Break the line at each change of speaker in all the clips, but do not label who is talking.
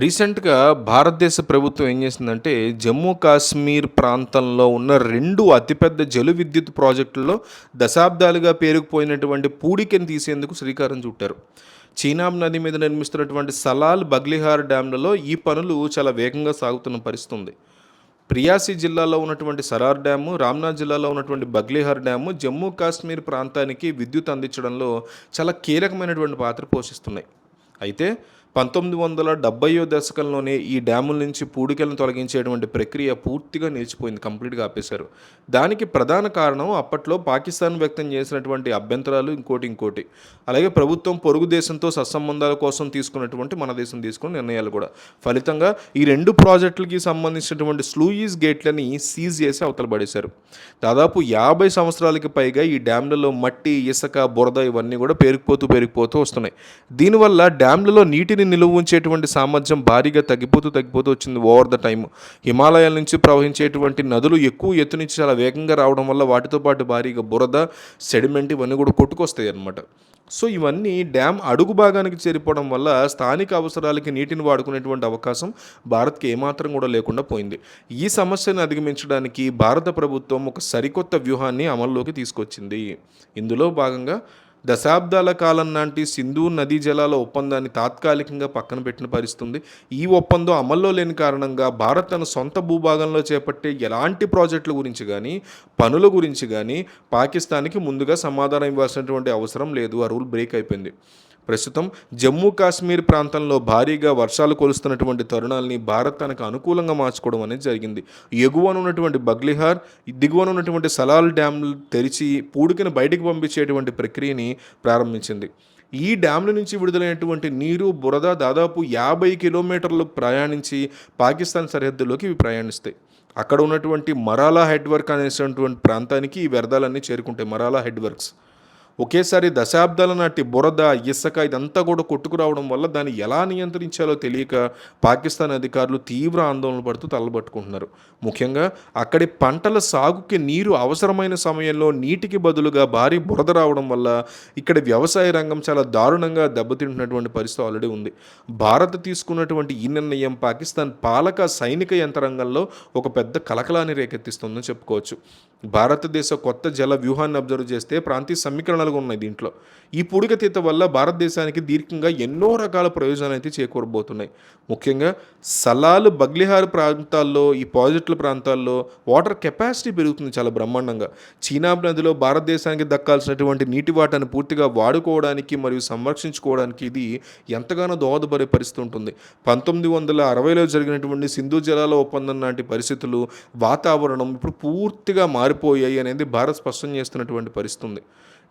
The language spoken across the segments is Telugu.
రీసెంట్‌గా భారతదేశ ప్రభుత్వం ఏం చేసిందంటే, జమ్మూ కాశ్మీర్ ప్రాంతంలో ఉన్న 2 అతిపెద్ద జల విద్యుత్ ప్రాజెక్టుల్లో దశాబ్దాలుగా పేరుకుపోయినటువంటి పూడికని తీసేందుకు శ్రీకారం చుట్టారు. చీనాబ్ నది మీద నిర్మిస్తున్నటువంటి సలాల్, బగ్లిహార్ డ్యామ్‌లలో ఈ పనులు చాలా వేగంగా సాగుతున్న పరిస్థితి ఉంది. ప్రియాసి జిల్లాలో ఉన్నటువంటి సరార్ డ్యాము, రామ్నాథ్ జిల్లాలో ఉన్నటువంటి బగ్లిహార్ డ్యాము జమ్మూ కాశ్మీర్ ప్రాంతానికి విద్యుత్ అందించడంలో చాలా కీలకమైనటువంటి పాత్ర పోషిస్తున్నాయి. అయితే 1970 దశకంలోనే ఈ డ్యాముల నుంచి పూడికలను తొలగించేటువంటి ప్రక్రియ పూర్తిగా నిలిచిపోయింది. కంప్లీట్‌గా ఆపేశారు. దానికి ప్రధాన కారణం అప్పట్లో పాకిస్తాన్ వ్యక్తం చేసినటువంటి అభ్యంతరాలు ఇంకోటి. అలాగే ప్రభుత్వం పొరుగు దేశంతో సత్సంబంధాల కోసం తీసుకున్నటువంటి మన దేశం తీసుకున్న నిర్ణయాలు కూడా. ఫలితంగా ఈ 2 ప్రాజెక్టులకి సంబంధించినటువంటి స్లూయిస్ గేట్లని సీజ్ చేసి అవతల పడేశారు. దాదాపు 50 సంవత్సరాలకి పైగా ఈ డ్యామ్‌లలో మట్టి, ఇసక, బురద ఇవన్నీ కూడా పేరుకుపోతూ వస్తున్నాయి. దీనివల్ల డ్యామ్‌లలో నీటిని నిలువ ఉంచేటువంటి సామర్థ్యం భారీగా తగ్గిపోతూ వచ్చింది ఓవర్ ద టైమ్. హిమాలయాల నుంచి ప్రవహించేటువంటి నదులు ఎక్కువ ఎత్తు నుంచి చాలా వేగంగా రావడం వల్ల వాటితో పాటు భారీగా బురద, సెడిమెంట్ ఇవన్నీ కూడా కొట్టుకొస్తాయి అన్నమాట. సో ఇవన్నీ డ్యామ్ అడుగు భాగానికి చేరిపోవడం వల్ల స్థానిక అవసరాలకి నీటిని వాడుకునేటువంటి అవకాశం భారత్కి ఏమాత్రం కూడా లేకుండా పోయింది. ఈ సమస్యను అధిగమించడానికి భారత ప్రభుత్వం ఒక సరికొత్త వ్యూహాన్ని అమల్లోకి తీసుకొచ్చింది. ఇందులో భాగంగా దశాబ్దాల కాలం నాటి సింధు నదీ జలాల ఒప్పందాన్ని తాత్కాలికంగా పక్కన పెట్టిన పరిస్థితుంది. ఈ ఒప్పందం అమల్లో లేని కారణంగా భారత్ తన సొంత భూభాగంలో చేపట్టే ఎలాంటి ప్రాజెక్టుల గురించి కానీ, పనుల గురించి కానీ పాకిస్తాన్కి ముందుగా సమాధానం ఇవ్వాల్సినటువంటి అవసరం లేదు. ఆ రూల్ బ్రేక్ అయిపోయింది. ప్రస్తుతం జమ్మూ కాశ్మీర్ ప్రాంతంలో భారీగా వర్షాలు కురుస్తున్నటువంటి తరుణాలని భారత్ తనకు అనుకూలంగా మార్చుకోవడం అనేది జరిగింది. ఎగువన ఉన్నటువంటి బగ్లిహార్, దిగువన ఉన్నటువంటి సలాల్ డ్యామ్లు తెరిచి పూడికను బయటికి పంపించేటువంటి ప్రక్రియని ప్రారంభించింది. ఈ డ్యామ్ల నుంచి విడుదలైనటువంటి నీరు, బురద దాదాపు 50 కిలోమీటర్లు ప్రయాణించి పాకిస్తాన్ సరిహద్దులోకి ఇవి ప్రయాణిస్తాయి. అక్కడ ఉన్నటువంటి మరాలా హెడ్ వర్క్ అనేటువంటి ప్రాంతానికి ఈ వ్యర్థాలన్నీ చేరుకుంటాయి. మరాలా హెడ్ వర్క్స్ ఒకేసారి దశాబ్దాల నాటి బురద, ఇసుక ఇదంతా కూడా కొట్టుకురావడం వల్ల దాన్ని ఎలా నియంత్రించాలో తెలియక పాకిస్తాన్ అధికారులు తీవ్ర ఆందోళన పడుతూ తలబట్టుకుంటున్నారు. ముఖ్యంగా అక్కడి పంటల సాగుకి నీరు అవసరమైన సమయంలో నీటికి బదులుగా భారీ బురద రావడం వల్ల ఇక్కడ వ్యవసాయ రంగం చాలా దారుణంగా దెబ్బతింటున్నటువంటి పరిస్థితి ఆల్రెడీ ఉంది. భారత్ తీసుకున్నటువంటి ఈ నిర్ణయం పాకిస్తాన్ పాలక సైనిక యంత్రాంగంలో ఒక పెద్ద కలకలాన్ని రేకెత్తిస్తుందని చెప్పుకోవచ్చు. భారతదేశ కొత్త జల వ్యూహాన్ని అబ్జర్వ్ చేస్తే ప్రాంతీయ సమీకరణాలు ఉన్నాయి దీంట్లో. ఈ పూడికతీత వల్ల భారతదేశానికి దీర్ఘంగా ఎన్నో రకాల ప్రయోజనాలు అయితే చేకూరబోతున్నాయి. ముఖ్యంగా సలాల్, బగ్లిహార్ ప్రాంతాల్లో, ఈ ప్రాజెక్టుల ప్రాంతాల్లో వాటర్ కెపాసిటీ పెరుగుతుంది చాలా బ్రహ్మాండంగా. చీనాబ్ నదిలో భారతదేశానికి దక్కాల్సినటువంటి నీటి వాటాను పూర్తిగా వాడుకోవడానికి మరియు సంరక్షించుకోవడానికి ఇది ఎంతగానో దోహదపడే పరిస్థితి ఉంటుంది. 1960లో జరిగినటువంటి సింధు జలాల ఒప్పందం లాంటి పరిస్థితులు, వాతావరణం ఇప్పుడు పూర్తిగా మారిపోయాయి అనేది భారత్ స్పష్టం చేస్తున్నటువంటి పరిస్థితి ఉంది.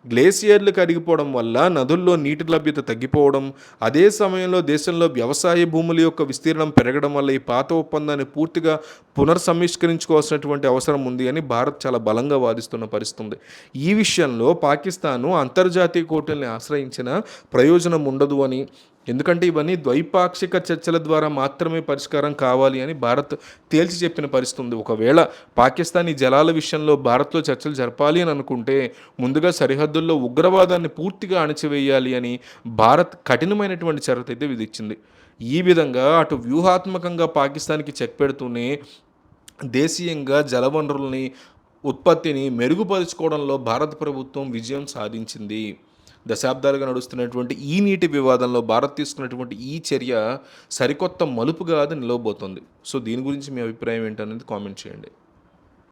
గ్లేసియర్లు కరిగిపోవడం వల్ల నదుల్లో నీటి లభ్యత తగ్గిపోవడం, అదే సమయంలో దేశంలో వ్యవసాయ భూముల యొక్క విస్తీర్ణం పెరగడం వల్ల ఈ పాత ఒప్పందాన్ని పూర్తిగా పునర్సమీక్షించుకోవాల్సినటువంటి అవసరం ఉంది అని భారత్ చాలా బలంగా వాదిస్తున్న పరిస్థితి ఉంది. ఈ విషయంలో పాకిస్తాను అంతర్జాతీయ కోర్టుల్ని ఆశ్రయించిన ప్రయోజనం ఉండదు అని, ఎందుకంటే ఇవన్నీ ద్వైపాక్షిక చర్చల ద్వారా మాత్రమే పరిష్కారం కావాలి అని భారత్ తేల్చి చెప్పిన పరిస్థితి ఉంది. ఒకవేళ పాకిస్తాన్ ఈ జలాల విషయంలో భారత్లో చర్చలు జరపాలి అని అనుకుంటే ముందుగా సరిహద్దుల్లో ఉగ్రవాదాన్ని పూర్తిగా అణచివేయాలి అని భారత్ కఠినమైనటువంటి షరతు అయితే విధించింది. ఈ విధంగా అటు వ్యూహాత్మకంగా పాకిస్తాన్కి చెక్ పెడుతూనే దేశీయంగా జలవనరుల్ని, ఉత్పత్తిని మెరుగుపరుచుకోవడంలో భారత ప్రభుత్వం విజయం సాధించింది. దశాబ్దాలుగా నడుస్తున్నటువంటి ఈ నీటి వివాదంలో భారత్ తీసుకున్నటువంటి ఈ చర్య సరికొత్త మలుపుగా అది నిలవబోతోంది. సో దీని గురించి మీ అభిప్రాయం ఏంటనేది కామెంట్ చేయండి.